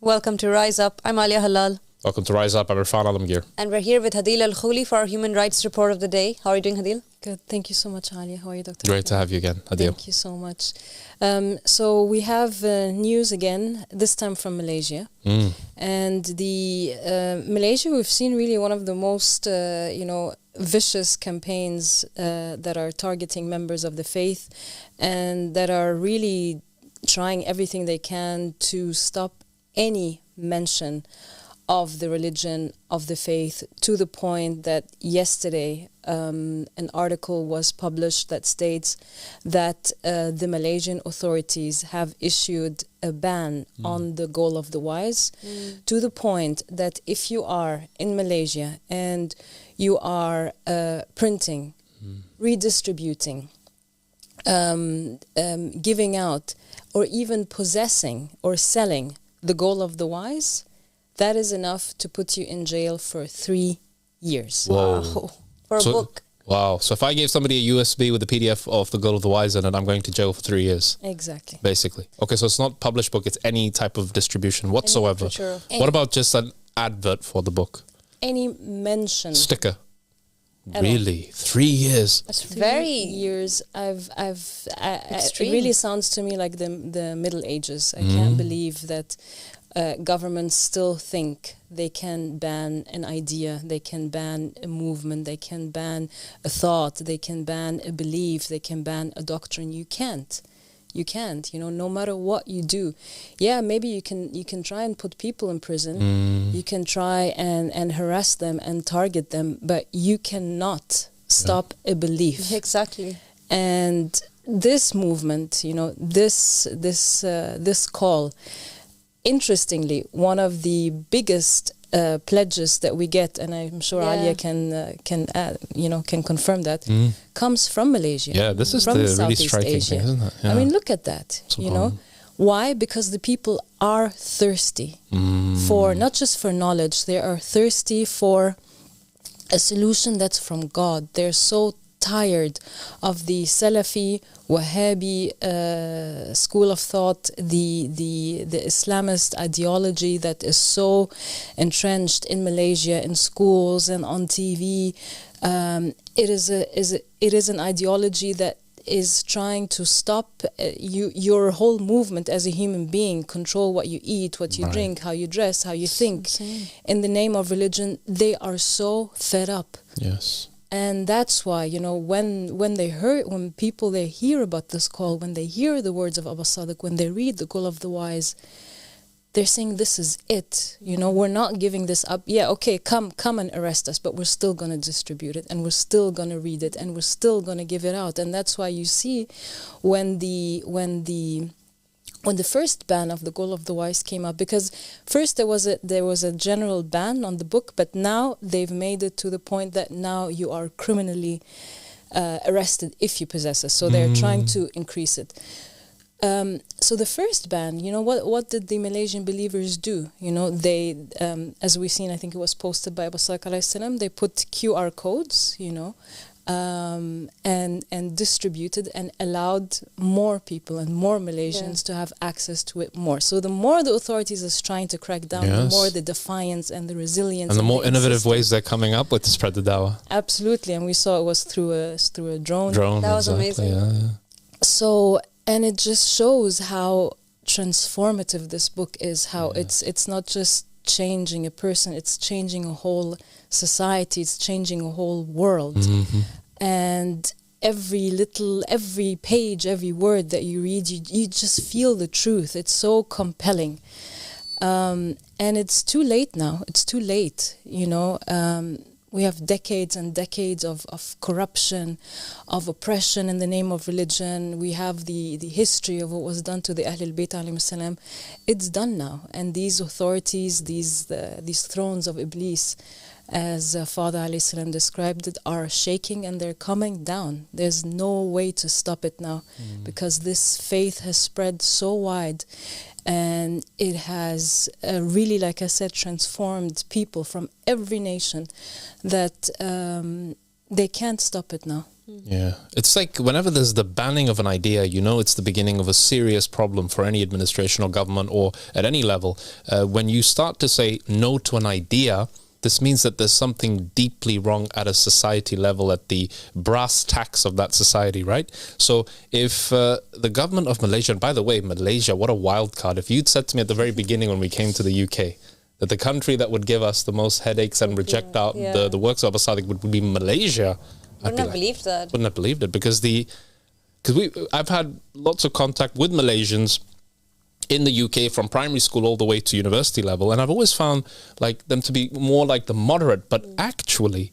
Welcome to Rise Up. I'm Alia Halal. Welcome to Rise Up. I'm Irfan Alamgir. And we're here with Hadil Al-Khouli for our Human Rights Report of the Day. How are you doing, Hadil? Good. Thank you so much, Alia. How are you, Dr. Great to have you again, Hadil. Thank you so much. So we have news again, this time from Malaysia. And the Malaysia, we've seen really one of the most, vicious campaigns that are targeting members of the faith and that are really trying everything they can to stop any mention of the religion, of the faith, to the point that yesterday an article was published that states that the Malaysian authorities have issued a ban on the Goal of the Wise, to the point that if you are in Malaysia and you are printing, redistributing, giving out, or even possessing or selling the Goal of the Wise, that is enough to put you in jail for 3 years. Whoa. Wow. For a book. Wow. So if I gave somebody a USB with a PDF of the Goal of the Wise in it, I'm going to jail for 3 years. Exactly. Basically. Okay, so it's not published book, it's any type of distribution whatsoever. What about just an advert for the book? Any mention. Sticker. Really? 3 years? That's very years. It really sounds to me like the Middle Ages. I can't believe that governments still think they can ban an idea, they can ban a movement, they can ban a thought, they can ban a belief, they can ban a doctrine. You can't. You can't, no matter what you do. Yeah, maybe you can try and put people in prison. You can try and harass them and target them, but you cannot stop a belief. Exactly. And this movement, this call, interestingly, one of the biggest pledges that we get, and I'm sure Alia can confirm that, comes from Malaysia. Yeah, this is from the really Southeast striking Asia. thing, isn't it? Yeah. I mean, look at that. Why? Because the people are thirsty for not just for knowledge. They are thirsty for a solution that's from God. They're so tired of the Salafi, Wahhabi school of thought, the Islamist ideology that is so entrenched in Malaysia, in schools and on TV. It is an ideology that is trying to stop your whole movement as a human being, control what you eat, what you drink, how you dress, how you think. In the name of religion, they are so fed up. Yes. And that's why, when people hear about this call, when they hear the words of Abba Sadiq, when they read the Goal of the Wise, they're saying this is it. We're not giving this up. Yeah, okay, come and arrest us, but we're still going to distribute it, and we're still going to read it, and we're still going to give it out. And that's why you see when the first ban of the Goal of the Wise came up, because first there was a general ban on the book, but now they've made it to the point that now you are criminally arrested if you possess it. So they're trying to increase it. So the first ban, what did the Malaysian believers do? They, as we've seen, I think it was posted by Abu Sadiq alayhi salam, they put QR codes, and distributed and allowed more people and more Malaysians to have access to it more. So the more the authorities is trying to crack down, the more the defiance and the resilience and the more innovative ways they're coming up with to spread the dawah. Absolutely, and we saw it was through a drone. That was amazing. Yeah. So, and it just shows how transformative this book is, how it's not just changing a person, it's changing a whole society, it's changing a whole world. And every page, every word that you read, you just feel the truth. It's so compelling. And it's too late now. It's too late, we have decades and decades of corruption, of oppression in the name of religion. We have the history of what was done to the Ahlul Bayt alayhim salam. It's done now. And these authorities, these thrones of Iblis, as Father alayhi salam described it, are shaking and they're coming down. There's no way to stop it now, because this faith has spread so wide. And it has really, like I said, transformed people from every nation that they can't stop it now. Yeah. It's like whenever there's the banning of an idea, you know it's the beginning of a serious problem for any administration or government or at any level. When you start to say no to an idea, this means that there's something deeply wrong at a society level, at the brass tacks of that society, right? So if the government of Malaysia, and by the way, Malaysia, what a wild card. If you'd said to me at the very beginning when we came to the UK, that the country that would give us the most headaches and reject out the works of Asadiq would be Malaysia, Wouldn't have believed that. Wouldn't have believed it, because I've had lots of contact with Malaysians in the UK from primary school all the way to university level, and I've always found like them to be more like the moderate, but actually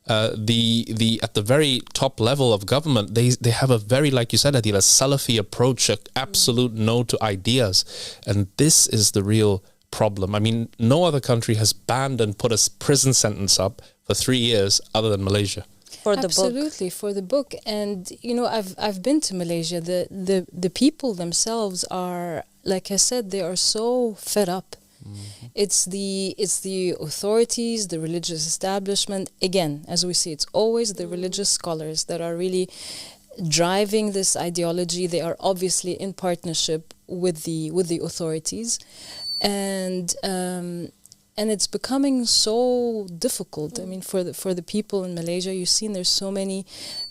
the at the very top level of government, they have a very, like you said, Adil, a Salafi approach, an absolute no to ideas, and this is the real problem. I mean, no other country has banned and put a prison sentence up for 3 years other than Malaysia. For the Absolutely, book. for the book. And you know, I've been to Malaysia. The people themselves are, like I said, they are so fed up. It's the authorities, the religious establishment. Again, as we see, it's always the religious scholars that are really driving this ideology. They are obviously in partnership with the authorities, and it's becoming so difficult. I mean, for the people in Malaysia, you've seen there's so many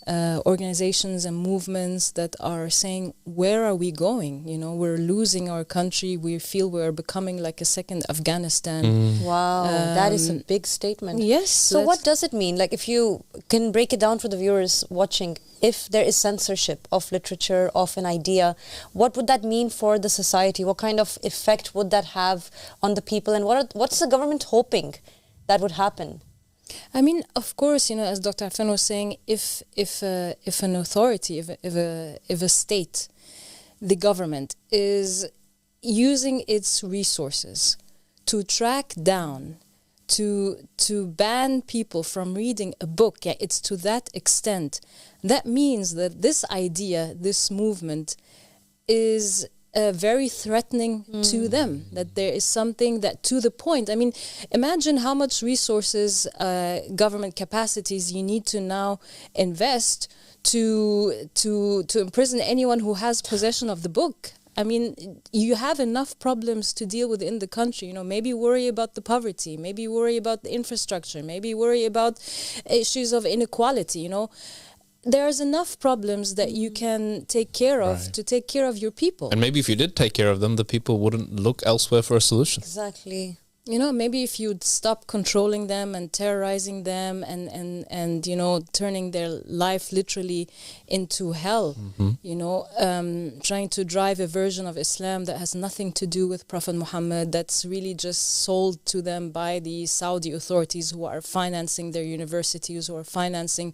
organizations and movements that are saying, where are we going? You know, we're losing our country. We feel we're becoming like a second Afghanistan. Wow, that is a big statement. Yes. So what does it mean? Like, if you can break it down for the viewers watching, if there is censorship of literature, of an idea, what would that mean for the society? What kind of effect would that have on the people? And what's the government hoping that would happen? I mean, of course, you know, as Dr. Affan was saying, if an authority, if a state, the government is using its resources to track down, to ban people from reading a book, yeah, it's to that extent. That means that this idea, this movement, is very threatening to them, that there is something that, to the point, I mean, imagine how much resources, government capacities you need to now invest to imprison anyone who has possession of the book. I mean, you have enough problems to deal with in the country. You know, maybe worry about the poverty, maybe worry about the infrastructure, maybe worry about issues of inequality, you know. There's enough problems that you can take care of to take care of your people. And maybe if you did take care of them, the people wouldn't look elsewhere for a solution. Exactly. You know, maybe if you'd stop controlling them and terrorizing them and you know, turning their life literally into hell, you know, trying to drive a version of Islam that has nothing to do with Prophet Muhammad, that's really just sold to them by the Saudi authorities who are financing their universities, who are financing,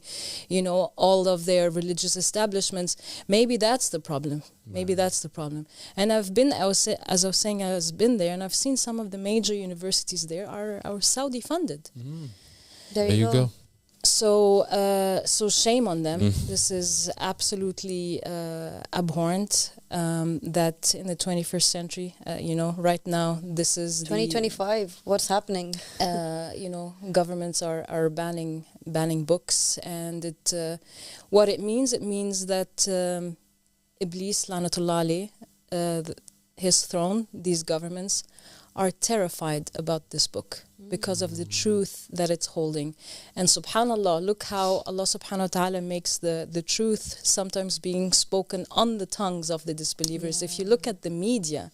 you know, all of their religious establishments. Maybe that's the problem. Maybe that's the problem. And I've been, as I was saying, I was been there, and I've seen some of the major universities there are Saudi funded. There you go. So shame on them. This is absolutely abhorrent. That in the 21st century, you know, right now, this is 2025. What's happening? You know, governments are banning books, and what it means that Iblis, Lanatullah alayh, his throne, these governments are terrified about this book because of the truth that it's holding. And subhanallah, look how Allah subhanahu wa ta'ala makes the truth sometimes being spoken on the tongues of the disbelievers. If you look at the media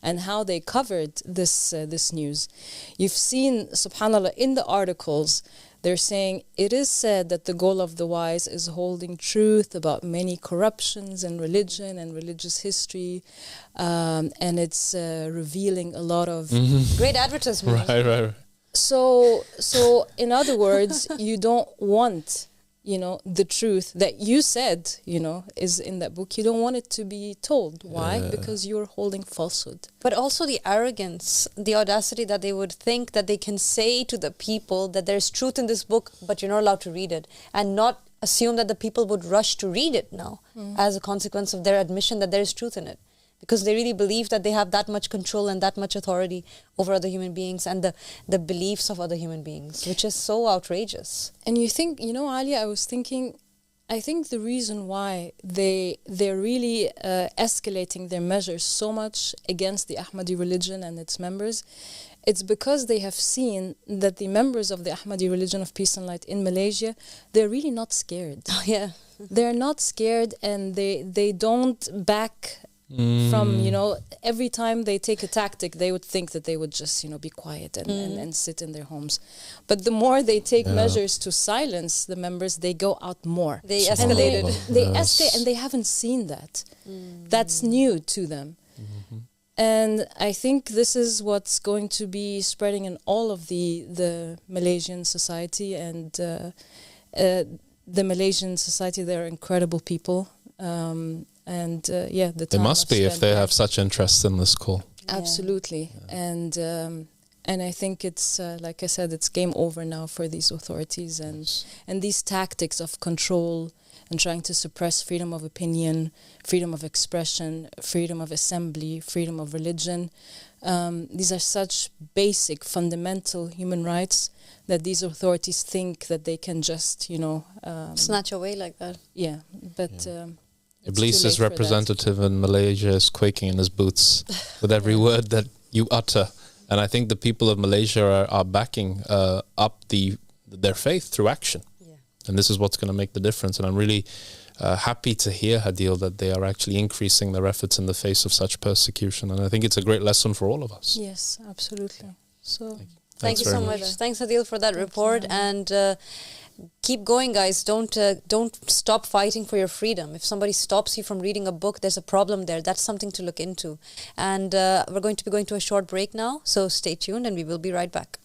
and how they covered this news, you've seen, subhanallah, in the articles, they're saying, it is said that the goal of the wise is holding truth about many corruptions in religion and religious history, and it's revealing a lot of... Great advertisement. Right. So in other words, you don't want, you know, the truth that you said, you know, is in that book. You don't want it to be told. Why? Because you're holding falsehood. But also the arrogance, the audacity that they would think that they can say to the people that there's truth in this book, but you're not allowed to read it, and not assume that the people would rush to read it now as a consequence of their admission that there is truth in it. Because they really believe that they have that much control and that much authority over other human beings and the beliefs of other human beings, which is so outrageous. And you think, you know, Alia, I was thinking, I think the reason why they're really escalating their measures so much against the Ahmadi religion and its members, it's because they have seen that the members of the Ahmadi religion of peace and light in Malaysia, they're really not scared. Oh, yeah. They're not scared, and they don't back from, you know, every time they take a tactic, they would think that they would just, you know, be quiet and sit in their homes. But the more they take measures to silence the members, they go out more. They escalated. They escalate, and they haven't seen that. That's new to them. And I think this is what's going to be spreading in all of the Malaysian society, and the Malaysian society, they're incredible people. The They time must I've be if spent they there. have such interest in this call. Absolutely. And I think it's like I said, it's game over now for these authorities, and these tactics of control and trying to suppress freedom of opinion, freedom of expression, freedom of assembly, freedom of religion. These are such basic, fundamental human rights that these authorities think that they can just, you know, Snatch away like that. yeah. But Iblis's representative in Malaysia is quaking in his boots with every word that you utter. And I think the people of Malaysia are backing up their faith through action. Yeah. And this is what's going to make the difference. And I'm really happy to hear, Hadil, that they are actually increasing their efforts in the face of such persecution. And I think it's a great lesson for all of us. yes, absolutely. So Thank you very so much. Thanks, Adil, for that report. And keep going, guys. Don't stop fighting for your freedom. If somebody stops you from reading a book, there's a problem there. That's something to look into. And we're going to be going to a short break now. So stay tuned, and we will be right back.